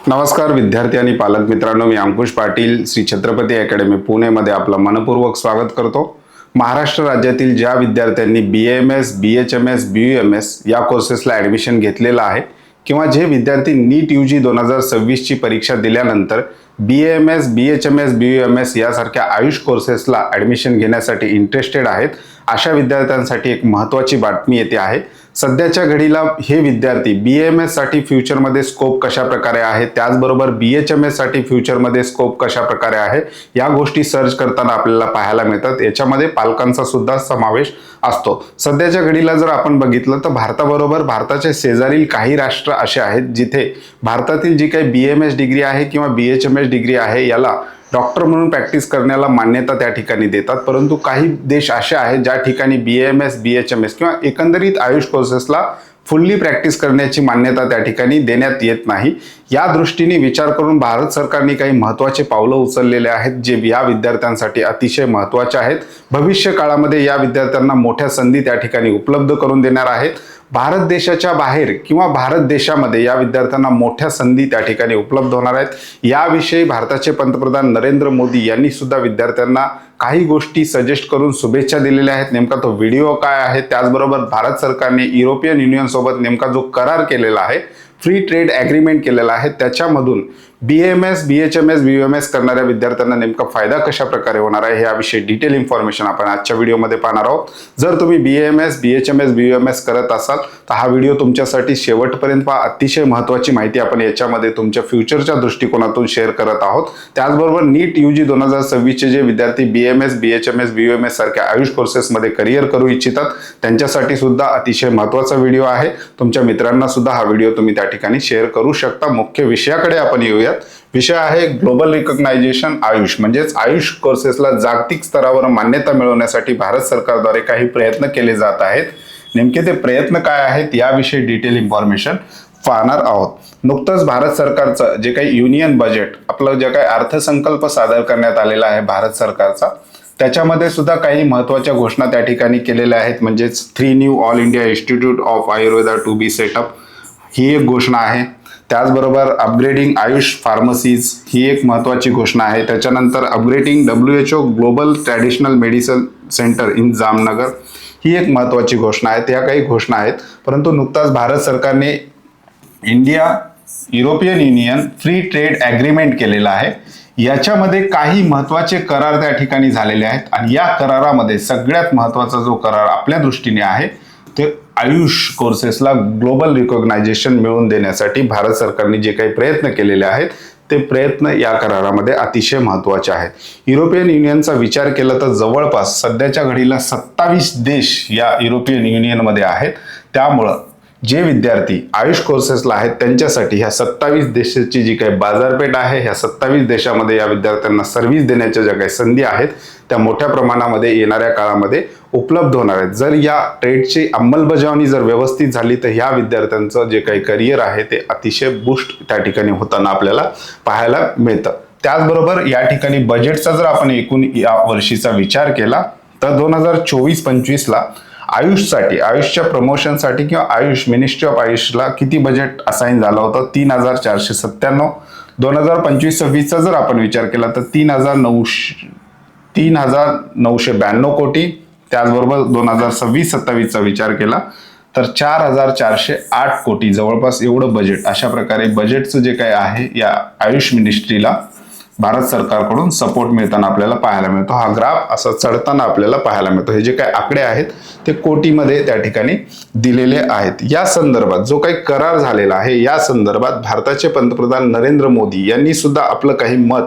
नमस्कार विद्यार्थी आणि पालक मित्रांनो, मी अंकुश पाटील श्री छत्रपती अकॅडमी पुणेमध्ये आपलं मनपूर्वक स्वागत करतो। महाराष्ट्र राज्यातील ज्या विद्यार्थ्यांनी BAMS, BHMS, BUMS या कोर्सेसला ॲडमिशन घेतलेलं आहे किंवा जे विद्यार्थी नीट UG 2026 ची परीक्षा दिल्यानंतर BAMS, BHMS, BUMS यासारख्या आयुष कोर्सेसला ॲडमिशन घेण्यासाठी इंटरेस्टेड आहेत, अशा विद्यार्थ्यांसाठी एक महत्त्वाची बातमी येते आहे। सध्याच्या घडीला हे विद्यार्थी BAMS साठी फ्युचरमध्ये स्कोप कशा प्रकारे आहे, त्याचबरोबर BHMS साठी फ्युचरमध्ये स्कोप कशा प्रकारे आहे, या गोष्टी सर्च करताना आपल्याला पाहायला मिळतात। याच्यामध्ये पालकांचा सुद्धा समावेश असतो। सध्याच्या घडीला जर आपण बघितलं तर भारताबरोबर भारताच्या शेजारील काही राष्ट्र असे आहेत जिथे भारतातील जी काही BAMS डिग्री आहे किंवा BHMS डिग्री आहे याला डॉक्टर म्हणून प्रॅक्टिस करण्याला मान्यता त्या ठिकाणी देतात, परंतु काही देश असे आहेत ज्या ठिकाणी BAMS, BHMS किंवा एकंदरीत आयुष कोर्सेसला फुल्ली प्रॅक्टिस करण्याची मान्यता त्या ठिकाणी देण्यात येत नाही। या दृष्टीने विचार करून भारत सरकारने काही महत्त्वाचे पावलं उचललेले आहेत जे या विद्यार्थ्यांसाठी अतिशय महत्त्वाचे आहेत। भविष्य काळामध्ये या विद्यार्थ्यांना मोठ्या संधी त्या ठिकाणी उपलब्ध करून देणार आहेत। भारत देशाच्या बाहेर किंवा भारत देशामध्ये या विद्यार्थ्यांना मोठ्या संधी त्या ठिकाणी उपलब्ध होणार आहेत। याविषयी भारताचे पंतप्रधान नरेंद्र मोदी यांनी सुद्धा विद्यार्थ्यांना काही गोष्टी सजेस्ट करून शुभेच्छा दिलेल्या आहेत। नेमका तो व्हिडिओ काय आहे, त्याचबरोबर भारत सरकारने युरोपियन युनियन सोबत नेमका जो करार केलेला आहे, फ्री ट्रेड ॲग्रीमेंट केलेला आहे, त्याच्यामधून BAMS, BHMS, BUMS करणाऱ्या विद्यार्थ्यांना नेमका फायदा कशा प्रकारे होणार आहे याविषयी डिटेल इन्फॉर्मेशन आपण आजच्या व्हिडिओमध्ये पाहणार आहोत। जर तुम्ही BAMS, BHMS, BUMS करत असाल तर हा व्हिडिओ तुमच्यासाठी शेवटपर्यंत पहा। अतिशय महत्त्वाची माहिती आपण याच्यामध्ये तुमच्या फ्युचरच्या दृष्टिकोनातून शेअर करत आहोत। त्याचबरोबर नीट UG 2026 चे जे विद्यार्थी BAMS, BHMS, BUMS सारख्या आयुष कोर्सेसमध्ये करिअर करू इच्छितात त्यांच्यासाठी सुद्धा अतिशय महत्त्वाचा व्हिडिओ आहे। तुमच्या मित्रांना सुद्धा हा व्हिडिओ तुम्ही त्या ठिकाणी शेअर करू शकता। मुख्य विषयाकडे आपण येऊया। विषय आहे ग्लोबल रिकॉग्नायझेशन आयुष, म्हणजेच आयुष कोर्सेसला जागतिक स्तरावर मान्यता मिळवण्यासाठी भारत सरकारद्वारे काही प्रयत्न केले जात आहेत। नेमके ते प्रयत्न काय आहेत याविषयी डिटेल इन्फॉर्मेशन पाहणार आहोत। नुकतंच भारत सरकारचं जे काही युनियन बजेट, आपलं जे काही अर्थसंकल्प सादर करण्यात आलेला आहे भारत सरकारचा, त्याच्यामध्ये सुद्धा काही महत्त्वाच्या घोषणा त्या ठिकाणी केलेल्या आहेत। म्हणजेच 3 new All India Institute of Ayurveda to be set up ही एक घोषणा आहे। त्याचबरोबर अपग्रेडिंग आयुष फार्मसीज ही एक महत्त्वाची घोषणा आहे। त्याच्यानंतर upgrading WHO global traditional medicine centre in Jamnagar ही एक महत्त्वाची घोषणा आहे। त्या काही घोषणा आहेत, परंतु नुकताच भारत सरकारने India European union free trade agreement केलेला आहे। याच्यामध्ये काही महत्त्वाचे करार त्या ठिकाणी झालेले आहेत आणि या करारामध्ये सगळ्यात महत्त्वाचा जो करार आपल्या दृष्टीने आहे ते आयुष कोर्सेसला ग्लोबल रिकॉग्नायझेशन मिळवून देण्यासाठी भारत सरकारने जे काही प्रयत्न केलेले आहेत ते प्रयत्न या करारामध्ये अतिशय महत्त्वाचे आहेत। युरोपियन युनियनचा विचार केला तर जवळपास सध्याच्या घडीला 27 देश या युरोपियन युनियनमध्ये आहेत। त्यामुळं जे विद्यार्थी आयुष कोर्सेसला आहेत त्यांच्यासाठी ह्या 27 देशाची जी काही बाजारपेठ आहे, ह्या 27 देशामध्ये या विद्यार्थ्यांना सर्व्हिस देण्याच्या ज्या काही संधी आहेत त्या मोठ्या प्रमाणामध्ये येणाऱ्या काळामध्ये उपलब्ध होणार आहेत। जर या ट्रेडची अंमलबजावणी जर व्यवस्थित झाली तर ह्या विद्यार्थ्यांचं जे काही करिअर आहे ते अतिशय बूस्ट त्या ठिकाणी होताना आपल्याला पाहायला मिळतं। त्याचबरोबर या ठिकाणी बजेटचा जर आपण एकूण या वर्षीचा विचार केला तर 2024-25ला आयुषसाठी, आयुषच्या प्रमोशनसाठी किंवा आयुष मिनिस्ट्री ऑफ आयुषला किती बजेट असाइन झालं होतं? 3,497। 2025-26चा जर आपण विचार केला तर 3,992 कोटी। त्याचबरोबर 2026-27चा विचार केला तर 4,408 कोटी, जवळपास एवढं बजेट, अशा प्रकारे बजेटचं जे काही आहे या आयुष मिनिस्ट्रीला भारत सरकारकडून सपोर्ट मिळताना आपल्याला पाहायला मिळतो। हा ग्राफ असा चढताना आपल्याला पाहायला मिळतो। हे जे काही आकडे आहेत ते कोटीमध्ये त्या ठिकाणी दिलेले आहेत। या संदर्भात जो काही करार झालेला आहे या संदर्भात भारताचे पंतप्रधान नरेंद्र मोदी यांनी सुद्धा आपलं काही मत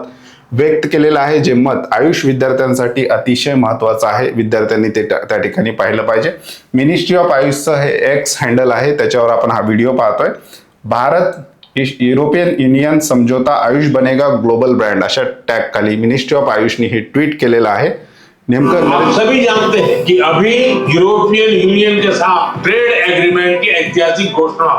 व्यक्त केलेलं आहे, जे मत आयुष विद्यार्थ्यांसाठी अतिशय महत्त्वाचं आहे। विद्यार्थ्यांनी ते त्या ठिकाणी पाहिलं पाहिजे। मिनिस्ट्री ऑफ आयुषचं हे एक्स हँडल आहे, त्याच्यावर आपण हा व्हिडिओ पाहतोय। भारत युरोपियन यूनियन समझौता आयुष बनेगा ग्लोबल ब्रांड अशा टॅग खाली मिनिस्ट्री ऑफ आयुषने हे ट्वीट केलेलं आहे। नेमकं आप सभी जानते हैं कि अभी यूरोपियन यूनियन के साथ ट्रेड एग्रीमेंट की ऐतिहासिक घोषणा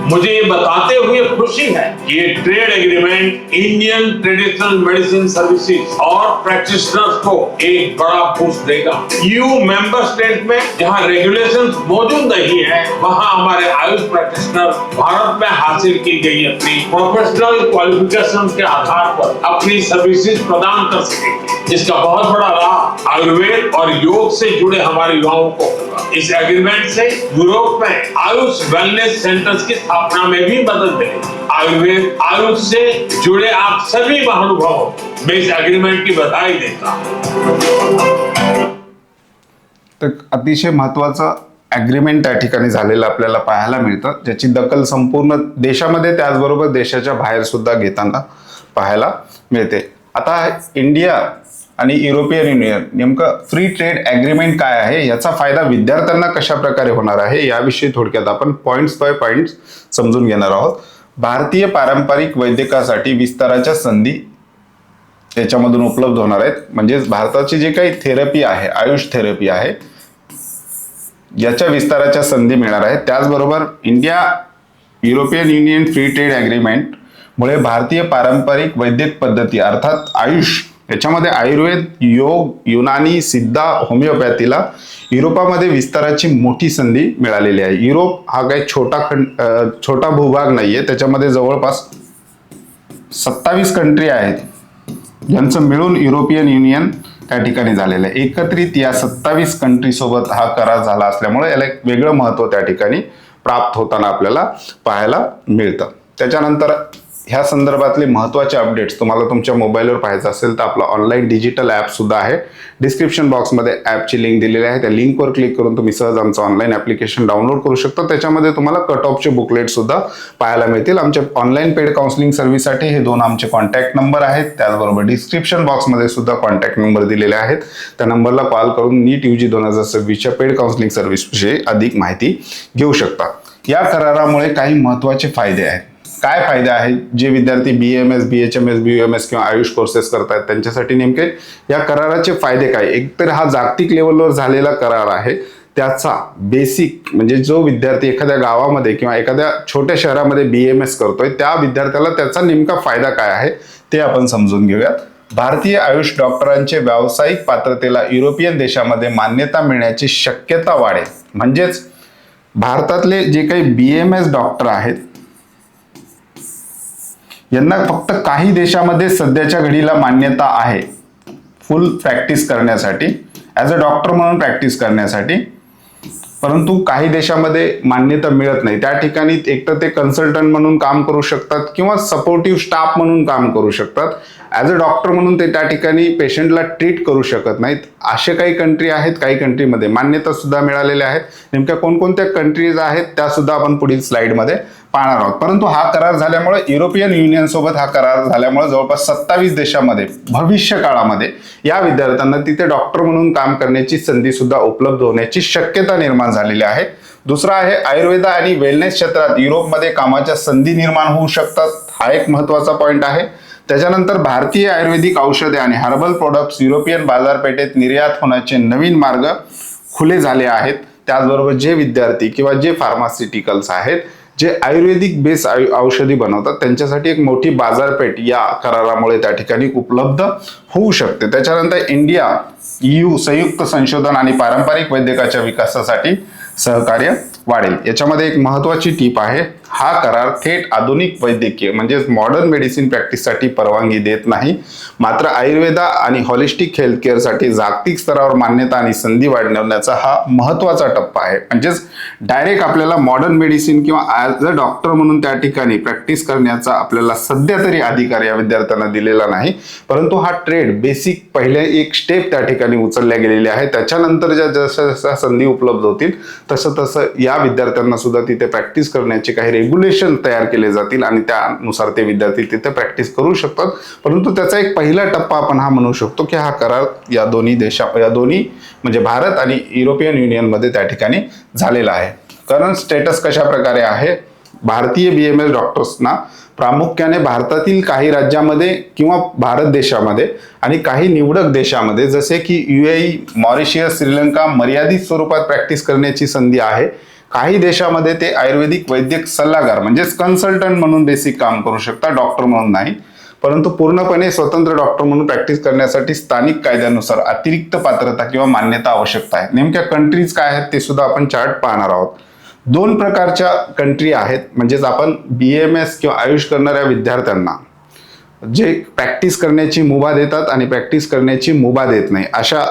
मुझे ये बताते हुए खुशी है कि ये trade agreement Indian traditional medicine services और प्रैक्टिशनर्स को एक बड़ा बूस्ट देगा। ईयू मेंबर स्टेट में जहां रेगुलेशंस मौजूद नहीं है, वहां हमारे आयुष प्रैक्टिशनर भारत में हासिल की गई अपनी प्रोफेशनल क्वालिफिकेशन के आधार पर अपनी सर्विसेज प्रदान कर सकेंगे। इसका बहुत बड़ा लाभ आयुर्वेद और योग से जुड़े हमारे युवाओं को होगा। इस एग्रीमेंट से यूरोप में आयुष वेलनेस सेंटर्स की स्थापना में भी मदद मिलेगी। आयुर्वेद आयुष से जुड़े आप सभी महानुभावों मैं इस एग्रीमेंट की बधाई देता हूं। तर अतिशय महत्वाचं ॲग्रीमेंट त्या ठिकाणी झालेलं आपल्याला पाहायला मिळतं, ज्याची दखल संपूर्ण देशामध्ये त्याचबरोबर देशाच्या बाहेर सुद्धा घेताना पाहायला मिळते। आता इंडिया आणि युरोपियन युनियन नेमकं फ्री ट्रेड ॲग्रीमेंट काय आहे, याचा फायदा विद्यार्थ्यांना कशा प्रकारे होणार आहे, याविषयी थोडक्यात आपण पॉइंट्स बाय पॉइंट्स समजून घेणार आहोत। भारतीय पारंपरिक वैद्यकासाठी विस्ताराच्या संधी याच्यामधून उपलब्ध होणार आहेत। म्हणजेच भारताची जे काही थेरपी आहे, आयुष थेरपी आहे, याच्या विस्ताराच्या संधी मिळणार आहेत। त्याचबरोबर India European union free trade agreement मुळे भारतीय पारंपरिक वैद्यक पद्धती अर्थात आयुष याच्यामध्ये आयुर्वेद, योग, युनानी, सिद्धा, होमिओपॅथीला युरोपामध्ये विस्ताराची मोठी संधी मिळालेली आहे। युरोप हा काही छोटा भूभाग नाहीये, त्याच्यामध्ये जवळपास 27 कंट्री आहेत, ज्यांचं मिळून युरोपियन युनियन त्या ठिकाणी झालेलं आहे। एकत्रित या 27 कंट्री सोबत हा करार झाला असल्यामुळे याला एक वेगळं महत्त्व त्या ठिकाणी प्राप्त होताना आपल्याला पाहायला मिळतं। त्याच्यानंतर ह्या संदर्भातले महत्त्वाचे अपडेट्स तुम्हाला तुमच्या मोबाईलवर पाहायचं असेल तर आपला ऑनलाईन डिजिटल ॲप सुद्धा आहे। डिस्क्रिप्शन बॉक्समध्ये ॲपची लिंक दिलेली आहे, त्या लिंकवर क्लिक करून तुम्ही सहज आमचं ऑनलाईन ॲप्लिकेशन डाउनलोड करू शकता। त्याच्यामध्ये तुम्हाला कट ऑफचे बुकलेट सुद्धा पाहायला मिळतील। आमच्या ऑनलाईन पेड काउन्सिलिंग सर्व्हिससाठी हे दोन आमचे कॉन्टॅक्ट नंबर आहेत, त्याचबरोबर डिस्क्रिप्शन बॉक्समध्ये सुद्धा कॉन्टॅक्ट नंबर दिलेले आहेत। त्या नंबरला कॉल करून नीट UG 2026च्या पेड काउन्सिलिंग सर्व्हिसविषयी अधिक माहिती घेऊ शकता। या करारामुळे काही महत्त्वाचे फायदे आहेत। काय फायदे आहेत? जे विद्यार्थी BAMS, BHMS, BUMS किंवा आयुष कोर्सेस करतात त्यांच्यासाठी नेमके या कराराचे फायदे काय? एकतर हा जागतिक लेवलवर झालेला करार आहे, त्याचा बेसिक म्हणजे जो विद्यार्थी एखाद्या गावामध्ये किंवा एखाद्या छोट्या शहरामध्ये BAMS करतोय त्या विद्यार्थ्याला त्याचा नेमका फायदा काय आहे ते आपण समजून घेऊयात। भारतीय आयुष डॉक्टरांचे व्यावसायिक पात्रतेला युरोपियन देशामध्ये मान्यता मिळण्याची शक्यता वाढेल। म्हणजेच भारतातले जे काही BAMS डॉक्टर आहेत यांना फक्त काही देशामध्ये सध्याच्या घडीला मान्यता आहे फुल प्रॅक्टिस करण्यासाठी, ॲज अ डॉक्टर म्हणून प्रॅक्टिस करण्यासाठी, परंतु काही देशामध्ये मान्यता मिळत नाही। त्या ठिकाणी एकतर ते कन्सल्टंट म्हणून काम करू शकतात किंवा सपोर्टिव्ह स्टाफ म्हणून काम करू शकतात। ॲज अ डॉक्टर म्हणून ते त्या ठिकाणी पेशंटला ट्रीट करू शकत नाहीत। असे काही कंट्री आहेत, काही कंट्रीमध्ये मान्यता सुद्धा मिळालेल्या आहेत। नेमक्या कोणकोणत्या कंट्रीज आहेत त्या सुद्धा आपण पुढील स्लाइडमध्ये पाहणार आहोत। परंतु हा करार झाल्यामुळे युरोपियन युनियन सोबत हा करार झाल्यामुळे जवळपास 27 देशामध्ये भविष्य काळामध्ये या विद्यार्थ्यांना तिथे डॉक्टर म्हणून काम करण्याची संधी सुद्धा उपलब्ध होण्याची शक्यता निर्माण झालेली आहे। दुसरा आहे आयुर्वेद आणि वेलनेस क्षेत्रात युरोपमध्ये कामाच्या संधी निर्माण होऊ शकतात, हा एक महत्त्वाचा पॉइंट आहे। त्याच्यानंतर भारतीय आयुर्वेदिक औषधे आणि हर्बल प्रोडक्ट्स युरोपियन बाजारपेठेत निर्यात होण्याचे नवीन मार्ग खुले झाले आहेत। त्याचबरोबर जे विद्यार्थी किंवा जे फार्मास्युटिकल्स आहेत जे आयुर्वेदिक बेस औषधी बनवतात त्यांच्यासाठी एक मोठी बाजारपेठ या करारामुळे त्या ठिकाणी उपलब्ध होऊ शकते। त्याच्यानंतर इंडिया EU संयुक्त संशोधन आणि पारंपरिक वैद्यकाच्या विकासासाठी सहकार्य वाढेल। याच्यामध्ये एक महत्त्वाची टीप आहे, हा करार थेट आधुनिक वैद्यकीय म्हणजेच मॉडर्न मेडिसिन प्रॅक्टिससाठी परवानगी देत नाही, मात्र आयुर्वेद आणि हॉलिस्टिक हेल्थ केअरसाठी जागतिक स्तरावर मान्यता आणि संधी वाढवण्याचा हा महत्त्वाचा टप्पा आहे। म्हणजेच डायरेक्ट आपल्याला मॉडर्न मेडिसिन किंवा ॲज अ डॉक्टर म्हणून त्या ठिकाणी प्रॅक्टिस करण्याचा आपल्याला सध्या तरी अधिकार या विद्यार्थ्यांना दिलेला नाही, परंतु हा ट्रेड बेसिक पहिले एक स्टेप त्या ठिकाणी उचलल्या गेलेले आहे। त्याच्यानंतर जशा संधी उपलब्ध होतील तसं तसं या विद्यार्थ्यांना सुद्धा तिथे प्रॅक्टिस करण्याचे काही रेग्युलेशन तयार केले जातील आणि त्यानुसार ते विद्यार्थी तिथे प्रॅक्टिस करू शकतात। परंतु त्याचा एक पहिला टप्पा आपण हा म्हणू शकतो की हा करार या दोन्ही म्हणजे भारत आणि युरोपियन युनियन मध्ये त्या ठिकाणी झालेला आहे। करंट स्टेटस कशा प्रकारे आहे? भारतीय BAMS डॉक्टर्सना प्रामुख्याने भारतातील काही राज्यामध्ये किंवा भारत देशामध्ये आणि काही निवडक देशामध्ये जसे की UAE, मॉरिशियस, श्रीलंका मर्यादित स्वरूपात प्रॅक्टिस करण्याची संधी आहे। काही देशामध्ये ते आयुर्वेदिक वैद्यक सल्लागार म्हणजेच कन्सल्टंट म्हणून बेसिक काम करू शकता, डॉक्टर म्हणून नाही. परंतु पूर्णपणे स्वतंत्र डॉक्टर म्हणून प्रॅक्टिस करण्यासाठी स्थानिक कायद्यानुसार अतिरिक्त पात्रता किंवा मान्यता आवश्यकता आहे. नेमक्या कंट्रीज काय आहेत ते सुद्धा आपण चार्ट पाहणार आहोत. 2 प्रकारच्या कंट्री आहेत, म्हणजेच आपण BAMS किंवा आयुष करणाऱ्या विद्यार्थ्यांना जे प्रॅक्टिस करण्याची मुभा देतात आणि प्रॅक्टिस करण्याची मुभा देत नाही, अशा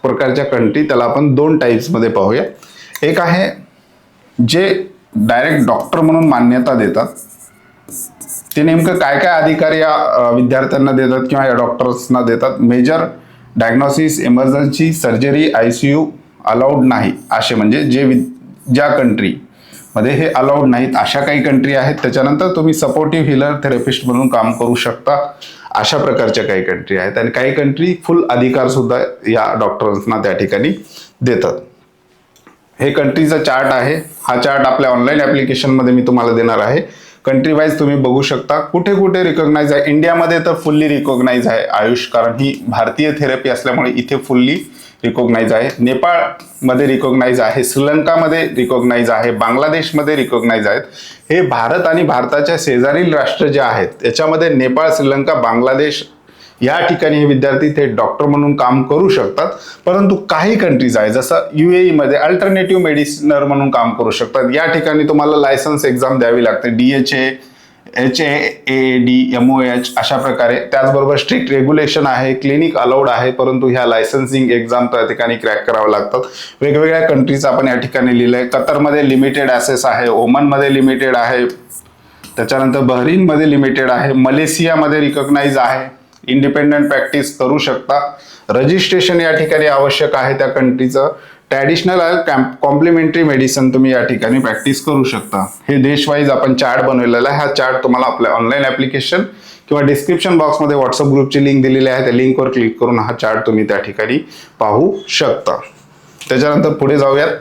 प्रकारच्या कंट्री, त्याला आपण 2 टाईप्समध्ये पाहूया. एक आहे जे डायरेक्ट डॉक्टर म्हणून मान्यता देतात. ते नेमकं काय काय अधिकार या विद्यार्थ्यांना देतात किंवा या डॉक्टर्सना देतात. Major diagnosis, emergency, surgery, ICU allowed नाही असे, म्हणजे ज्या कंट्रीमध्ये हे अलाउड नाहीत अशा काही कंट्री आहेत. त्याच्यानंतर तुम्ही सपोर्टिव्ह हिलर थेरपिस्ट म्हणून काम करू शकता, अशा प्रकारच्या काही कंट्री आहेत. आणि काही कंट्री फुल अधिकार सुद्धा या डॉक्टर्सना त्या ठिकाणी देतात. हे कंट्रीचा चार्ट आहे. हा चार्ट आपल्या ऑनलाईन ॲप्लिकेशनमध्ये मी तुम्हाला देणार आहे. कंट्री वाईज तुम्ही बघू शकता कुठे कुठे रिकॉग्नाइज आहे. इंडियामध्ये तर फुल्ली रिकॉग्नाइज आहे आयुष, कारण ही भारतीय थेरपी असल्यामुळे इथे फुल्ली रिकॉग्नाइज आहे. नेपाळमध्ये रिकॉग्नाइज आहे, श्रीलंकामध्ये रिकॉग्नाइज आहे, बांगलादेशमध्ये रिकॉग्नाइज आहेत. हे भारत आणि भारताच्या शेजारील राष्ट्र जे आहेत याच्यामध्ये नेपाळ, श्रीलंका, बांगलादेश या ठिकाणी हे विद्यार्थी ते डॉक्टर म्हणून काम करू शकतात. परंतु काही कंट्रीज आहे जसं UAE मध्ये अल्टरनेटिव्ह मेडिसिनर म्हणून काम करू शकतात. या ठिकाणी तुम्हाला लायसन्स एक्झाम द्यावी लागते, DHA, HAAD, MOH अशा प्रकारे. त्याचबरोबर स्ट्रिक्ट रेग्युलेशन आहे, क्लिनिक अलाउड आहे, परंतु ह्या लायसन्सिंग एक्झाम त्या ठिकाणी क्रॅक करावं लागतात. वेगवेगळ्या कंट्रीज आपण या ठिकाणी लिहिलंय. कतरमध्ये लिमिटेड ॲसेस आहे, ओमनमध्ये लिमिटेड आहे, त्याच्यानंतर बहरीनमध्ये लिमिटेड आहे, मलेशियामध्ये रिकॉग्नाइज आहे. इंडिपेंडंट प्रॅक्टिस करू शकता. रजिस्ट्रेशन या ठिकाणी आवश्यक आहे त्या कंट्रीचं. ट्रॅडिशनल कॉम्प्लिमेंटरी मेडिसिन तुम्ही या ठिकाणी प्रॅक्टिस करू शकता. हे देशवाईज आपण चार्ट बनवलेला आहे. हा चार्ट तुम्हाला आपल्या ऑनलाईन ॲप्लिकेशन किंवा डिस्क्रिप्शन बॉक्समध्ये व्हॉट्सअप ग्रुपची लिंक दिलेली आहे. त्या लिंकवर क्लिक करून हा चार्ट तुम्ही त्या ठिकाणी पाहू शकता. त्याच्यानंतर पुढे जाऊयात.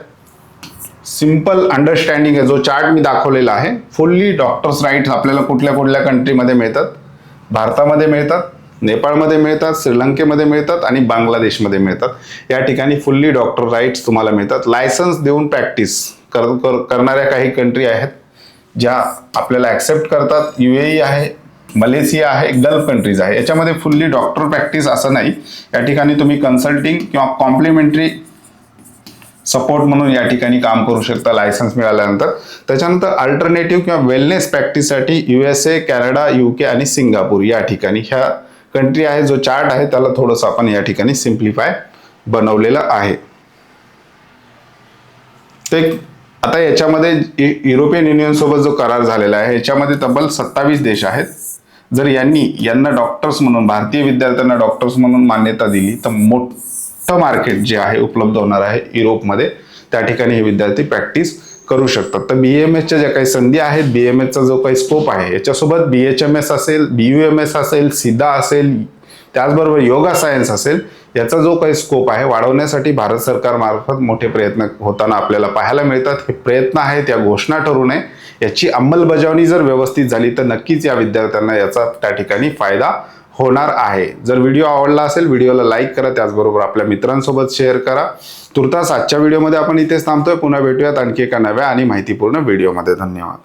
सिंपल अंडरस्टँडिंग आहे जो चार्ट मी दाखवलेला आहे. फुल्ली डॉक्टर्स राईट्स आपल्याला कुठल्या कुठल्या कंट्रीमध्ये मिळतात. भारतामध्ये मिळतात, नेपाळमध्ये मिळतात, श्रीलंकेमध्ये मिळतात आणि बांगलादेशमध्ये मिळतात. या ठिकाणी फुल्ली डॉक्टर राईट्स तुम्हाला मिळतात. लायसन्स देऊन प्रॅक्टिस करणाऱ्या काही कंट्री आहेत ज्या आपल्याला ॲक्सेप्ट करतात. UAE आहे, मलेशिया आहे, गल्फ कंट्रीज आहे. याच्यामध्ये फुल्ली डॉक्टर प्रॅक्टिस असं नाही. या ठिकाणी तुम्ही कन्सल्टिंग किंवा कॉम्प्लिमेंटरी सपोर्ट म्हणून या ठिकाणी काम करू शकता लायसन्स मिळाल्यानंतर. त्याच्यानंतर अल्टरनेटिव्ह किंवा वेलनेस प्रॅक्टिससाठी USA, कॅनडा, UK आणि सिंगापूर या ठिकाणी ह्या कंट्री आहे. जो चार्ट आहे त्याला थोडंसं आपण या ठिकाणी सिम्प्लिफाय बनवलेलं आहे. ते आता याच्यामध्ये युरोपियन युनियन सोबत जो करार झालेला आहे याच्यामध्ये तब्बल 27 देश आहेत. जर यांना डॉक्टर्स म्हणून, भारतीय विद्यार्थ्यांना डॉक्टर्स म्हणून मान्यता दिली तर मोठं मार्केट जे आहे उपलब्ध होणार आहे युरोपमध्ये. त्या ठिकाणी हे विद्यार्थी प्रॅक्टिस करू शकतात. तर BAMSच्या ज्या काही संधी आहेत, BAMSचा जो काही स्कोप आहे याच्यासोबत BHMS असेल, BUMS असेल, सिधा असेल, त्याचबरोबर योगा सायन्स असेल, याचा जो काही स्कोप आहे वाढवण्यासाठी भारत सरकारमार्फत मोठे प्रयत्न होताना आपल्याला पाहायला मिळतात. हे प्रयत्न आहेत, या घोषणा ठरू नये. याची अंमलबजावणी जर व्यवस्थित झाली तर नक्कीच या विद्यार्थ्यांना याचा त्या ठिकाणी फायदा होणार आहे. जर व्हिडिओ आवडला असेल व्हिडिओला लाईक करा, त्याचबरोबर आपल्या मित्रांसोबत शेअर करा. तुर्तास आजच्या व्हिडिओमध्ये आपण इथेच थांबतोय. पुन्हा भेटूयात आणखी एका नव्या आणि माहितीपूर्ण व्हिडिओमध्ये. धन्यवाद.